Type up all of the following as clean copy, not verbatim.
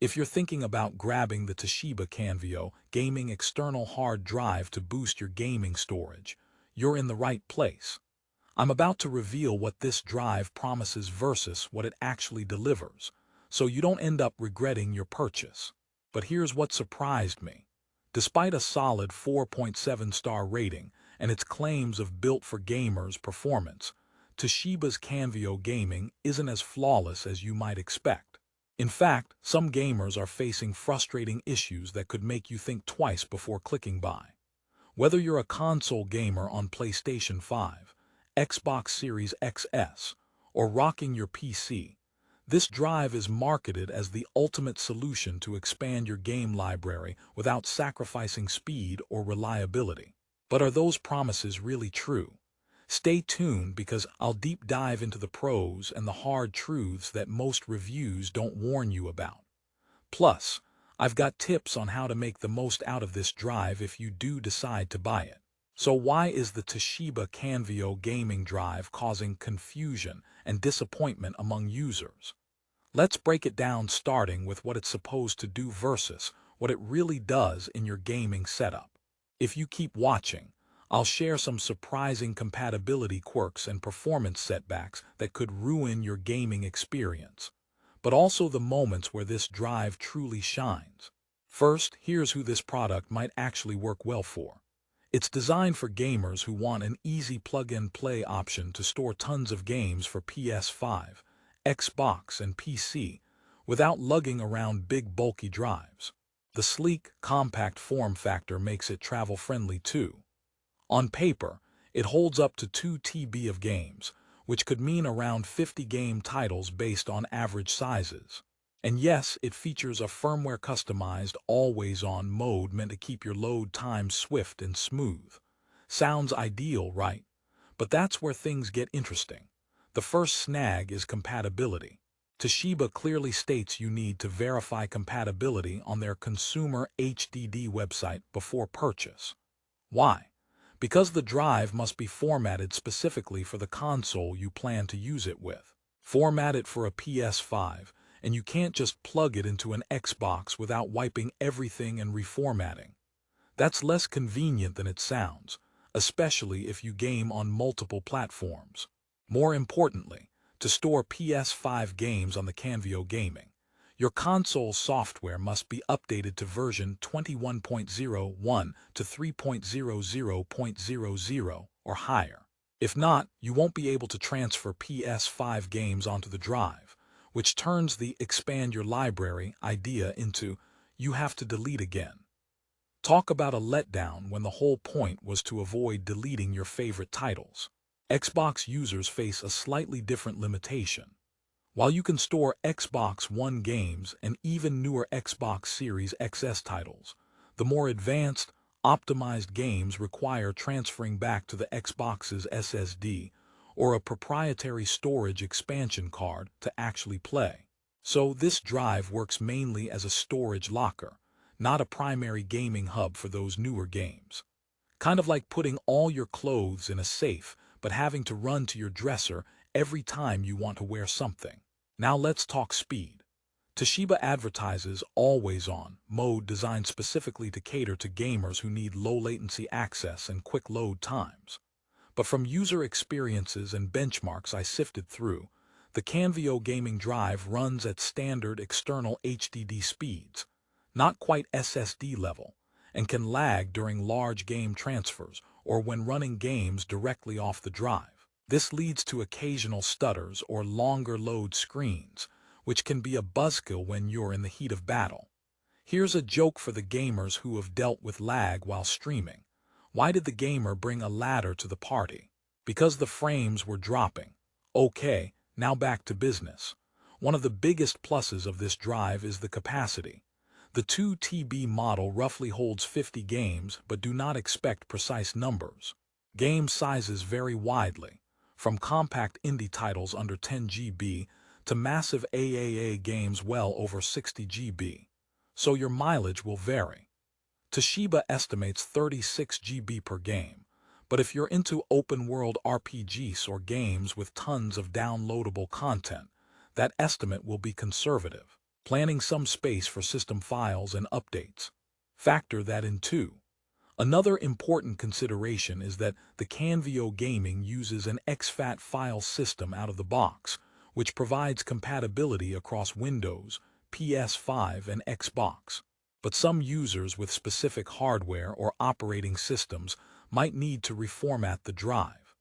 If you're thinking about grabbing the Toshiba Canvio Gaming external hard drive to boost your gaming storage, you're in the right place. I'm about to reveal what this drive promises versus what it actually delivers, so you don't end up regretting your purchase. But here's what surprised me. Despite a solid 4.7-star rating and its claims of built-for-gamers performance, Toshiba's Canvio Gaming isn't as flawless as you might expect. In fact, some gamers are facing frustrating issues that could make you think twice before clicking buy. Whether you're a console gamer on PlayStation 5, Xbox Series XS, or rocking your PC, this drive is marketed as the ultimate solution to expand your game library without sacrificing speed or reliability. But are those promises really true? Stay tuned because I'll deep dive into the pros and the hard truths that most reviews don't warn you about. Plus, I've got tips on how to make the most out of this drive if you do decide to buy it. So why is the Toshiba Canvio Gaming Drive causing confusion and disappointment among users? Let's break it down, starting with what it's supposed to do versus what it really does in your gaming setup. If you keep watching, I'll share some surprising compatibility quirks and performance setbacks that could ruin your gaming experience, but also the moments where this drive truly shines. First, here's who this product might actually work well for. It's designed for gamers who want an easy plug-and-play option to store tons of games for PS5, Xbox, and PC without lugging around big bulky drives. The sleek, compact form factor makes it travel-friendly too. On paper, it holds up to 2 TB of games, which could mean around 50 game titles based on average sizes. And yes, it features a firmware-customized always-on mode meant to keep your load times swift and smooth. Sounds ideal, right? But that's where things get interesting. The first snag is compatibility. Toshiba clearly states you need to verify compatibility on their consumer HDD website before purchase. Why? Because the drive must be formatted specifically for the console you plan to use it with. Format it for a PS5, and you can't just plug it into an Xbox without wiping everything and reformatting. That's less convenient than it sounds, especially if you game on multiple platforms. More importantly, to store PS5 games on the Canvio Gaming, your console software must be updated to version 21.01 to 3.00.00 or higher. If not, you won't be able to transfer PS5 games onto the drive, which turns the expand your library idea into you have to delete again. Talk about a letdown when the whole point was to avoid deleting your favorite titles. Xbox users face a slightly different limitation. While you can store Xbox One games and even newer Xbox Series XS titles, the more advanced, optimized games require transferring back to the Xbox's SSD or a proprietary storage expansion card to actually play. So this drive works mainly as a storage locker, not a primary gaming hub for those newer games. Kind of like putting all your clothes in a safe, but having to run to your dresser every time you want to wear something. Now let's talk speed. Toshiba advertises always-on mode designed specifically to cater to gamers who need low-latency access and quick load times. But from user experiences and benchmarks I sifted through, the Canvio Gaming Drive runs at standard external HDD speeds, not quite SSD level, and can lag during large game transfers or when running games directly off the drive. This leads to occasional stutters or longer load screens, which can be a buzzkill when you're in the heat of battle. Here's a joke for the gamers who have dealt with lag while streaming. Why did the gamer bring a ladder to the party? Because the frames were dropping. Okay, now back to business. One of the biggest pluses of this drive is the capacity. The 2 TB model roughly holds 50 games, but do not expect precise numbers. Game sizes vary widely, from compact indie titles under 10 GB to massive AAA games well over 60 GB. So your mileage will vary. Toshiba estimates 36 GB per game, but if you're into open-world RPGs or games with tons of downloadable content, that estimate will be conservative. planning some space for system files and updates. Factor that in too. Another important consideration is that the Canvio Gaming uses an exFAT file system out of the box, which provides compatibility across Windows, PS5, and Xbox. But some users with specific hardware or operating systems might need to reformat the drive.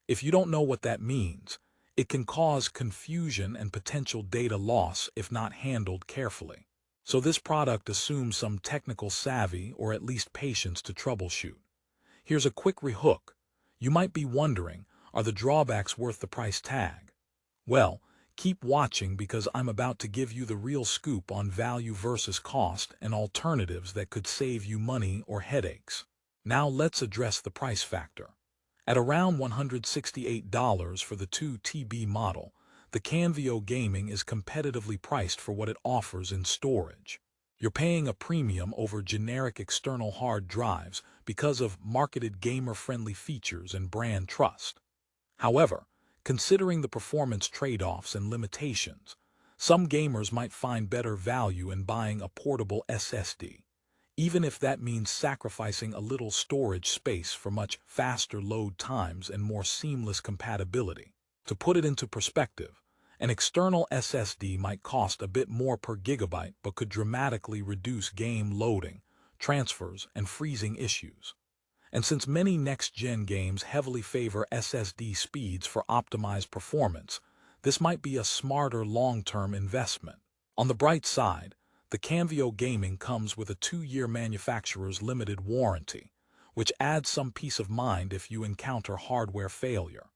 If you don't know what that means, it can cause confusion and potential data loss if not handled carefully. So this product assumes some technical savvy or at least patience to troubleshoot. Here's a quick rehook. You might be wondering, are the drawbacks worth the price tag? Well, keep watching because I'm about to give you the real scoop on value versus cost and alternatives that could save you money or headaches. Now let's address the price factor. At around $168 for the 2TB model, the Canvio Gaming is competitively priced for what it offers in storage. You're paying a premium over generic external hard drives because of marketed gamer-friendly features and brand trust. However, considering the performance trade-offs and limitations, some gamers might find better value in buying a portable SSD, even if that means sacrificing a little storage space for much faster load times and more seamless compatibility. To put it into perspective, an external SSD might cost a bit more per gigabyte but could dramatically reduce game loading, transfers, and freezing issues. And since many next-gen games heavily favor SSD speeds for optimized performance, this might be a smarter long-term investment. On the bright side, the Canvio Gaming comes with a 2-year manufacturer's limited warranty, which adds some peace of mind if you encounter hardware failure.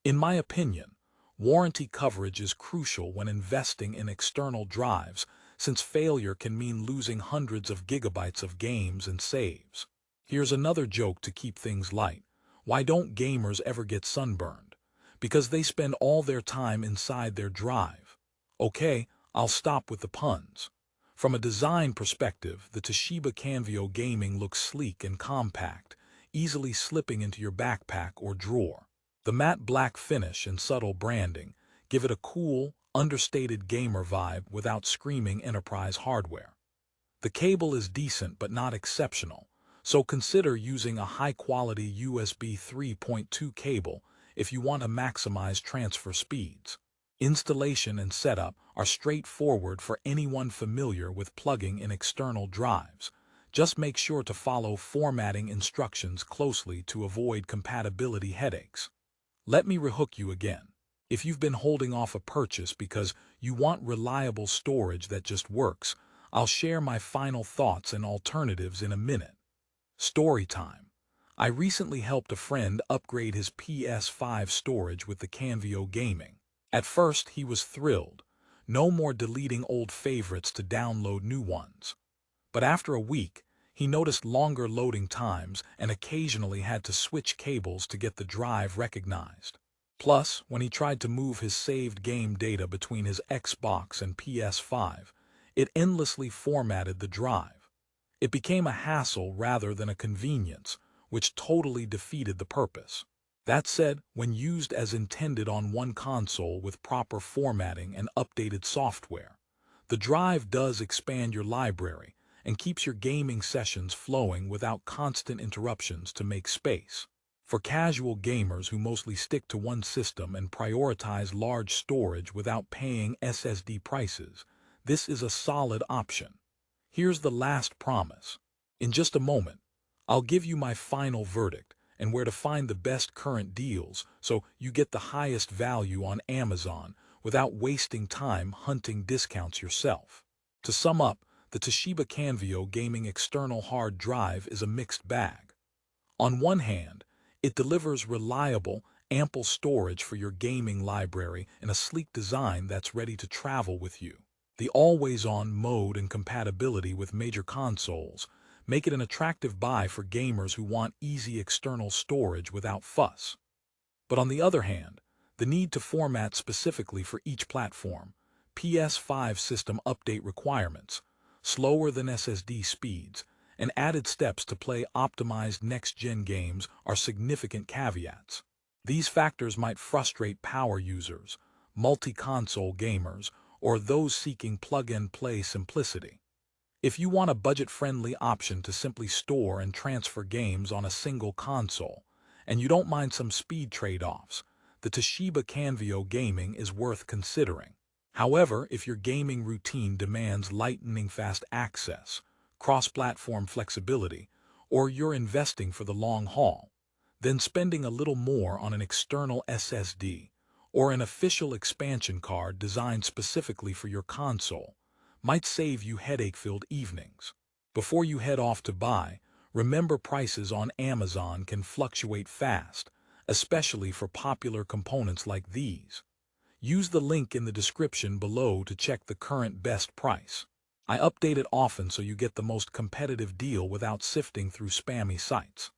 In my opinion, warranty coverage is crucial when investing in external drives, since failure can mean losing hundreds of gigabytes of games and saves. Here's another joke to keep things light. Why don't gamers ever get sunburned? Because they spend all their time inside their drive. Okay, I'll stop with the puns. From a design perspective, the Toshiba Canvio Gaming looks sleek and compact, easily slipping into your backpack or drawer. The matte black finish and subtle branding give it a cool, understated gamer vibe without screaming enterprise hardware. The cable is decent but not exceptional, so consider using a high-quality USB 3.2 cable if you want to maximize transfer speeds. Installation and setup are straightforward for anyone familiar with plugging in external drives. Just make sure to follow formatting instructions closely to avoid compatibility headaches. Let me rehook you again. If you've been holding off a purchase because you want reliable storage that just works, I'll share my final thoughts and alternatives in a minute. Story time. I recently helped a friend upgrade his PS5 storage with the Canvio Gaming. At first, he was thrilled. No more deleting old favorites to download new ones. But after a week, he noticed longer loading times and occasionally had to switch cables to get the drive recognized. Plus, when he tried to move his saved game data between his Xbox and PS5, it endlessly formatted the drive. It became a hassle rather than a convenience, which totally defeated the purpose. That said, when used as intended on one console with proper formatting and updated software, the drive does expand your library and keeps your gaming sessions flowing without constant interruptions to make space. For casual gamers who mostly stick to one system and prioritize large storage without paying SSD prices, this is a solid option. Here's the last promise. In just a moment, I'll give you my final verdict and where to find the best current deals so you get the highest value on Amazon without wasting time hunting discounts yourself. To sum up, the Toshiba Canvio Gaming external hard drive is a mixed bag. On one hand, it delivers reliable, ample storage for your gaming library in a sleek design that's ready to travel with you. The always-on mode and compatibility with major consoles make it an attractive buy for gamers who want easy external storage without fuss. But on the other hand, the need to format specifically for each platform, PS5 system update requirements, slower than SSD speeds, and added steps to play optimized next-gen games are significant caveats. These factors might frustrate power users, multi-console gamers, or those seeking plug-and-play simplicity. If you want a budget-friendly option to simply store and transfer games on a single console, and you don't mind some speed trade-offs, the Toshiba Canvio Gaming is worth considering. However, if your gaming routine demands lightning-fast access, cross-platform flexibility, or you're investing for the long haul, then spending a little more on an external SSD or an official expansion card designed specifically for your console might save you headache-filled evenings. Before you head off to buy, remember prices on Amazon can fluctuate fast, especially for popular components like these. Use the link in the description below to check the current best price. I update it often so you get the most competitive deal without sifting through spammy sites.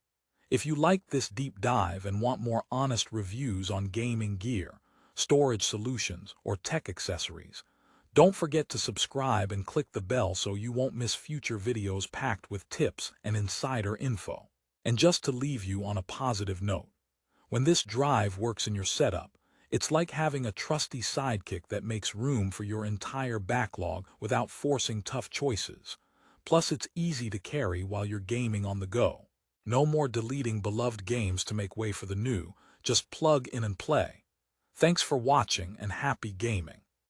If you like this deep dive and want more honest reviews on gaming gear, storage solutions, or tech accessories, don't forget to subscribe and click the bell so you won't miss future videos packed with tips and insider info. And just to leave you on a positive note, when this drive works in your setup, it's like having a trusty sidekick that makes room for your entire backlog without forcing tough choices. Plus, it's easy to carry while you're gaming on the go. No more deleting beloved games to make way for the new, just plug in and play. Thanks for watching and happy gaming.